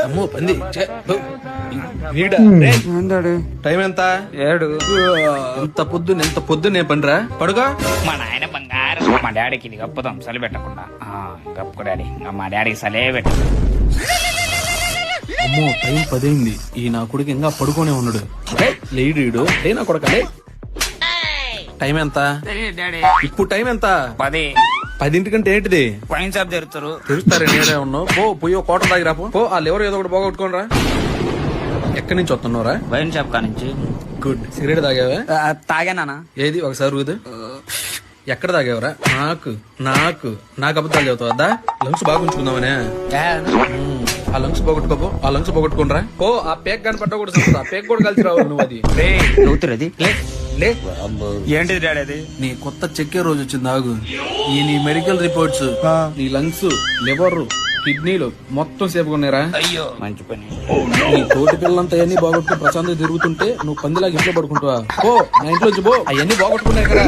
అమ్మో పంది వీడా టైం ఎంత 7. ఎంత పొద్దునే పనిరా పడుగా. మా నాయన బంగారం. మా డాడీకి ఇది కప్పుదాం చలి పెట్టకుండా. కప్పుకో డాడీ, మా డాడీకి సలే పెట్ట. అమ్మో టైం 10 అయింది. ఈ నా కొడుకు ఇంకా పడుకోనే ఉన్నాడు. లేడీడు ఏ నా కొడుక. టైం ఎంత డాడీ? ఇప్పుడు టైం ఎంత? 10. 10 ఏంటిది? పైన షాప్ జరుగుతారు. తెలుస్తారా నేనే ఉన్నావు. పోయి కోట తాగిరా పో. ఆ లెవర్ ఏదో ఒకటి పోగొట్టుకోనరా. ఎక్కడి నుంచి వస్తున్నావురా? వైన్ షాప్ కా నుంచి. గుడ్. సిగరెట్ తాగావా? తాగానా? ఏది ఒకసారి ఊదు. ఎక్కడ తాగేవరా? నాకు అబద్ధాలు చదువుతావద్దా? లంగ్స్ బాగా ఉంచుకుందామనే. ఆ లంగ్స్ పోగొట్టుకోపో. ఆ లంగ్స్ పోగొట్టుకోనరా. ఓ ఆ పేక్ గాని పట్ట కూడా ఆ పేక్ కూడా కలిసి రావాలి నువ్వు. అది అవుతురది లే. ఏంటిది డాడీ అది? నీ కొత్త చెక్కే రోజు వచ్చింది. ఆగు. ఈ నీ మెడికల్ రిపోర్ట్స్, నీ లంగ్స్, లివర్, కిడ్నీలు మొత్తం సేపుగా ఉన్నారా? అయ్యో మంచి పని. నీ తోటి పిల్లలంతా అవన్నీ బాగొట్టుకుని ప్రశాంతంగా తిరుగుతుంటే నువ్వు పందిలాగా ఇంట్లో పడుకుంటావా? నా ఇంట్లో వచ్చి అవన్నీ బాగొట్టుకున్నాయి కదా.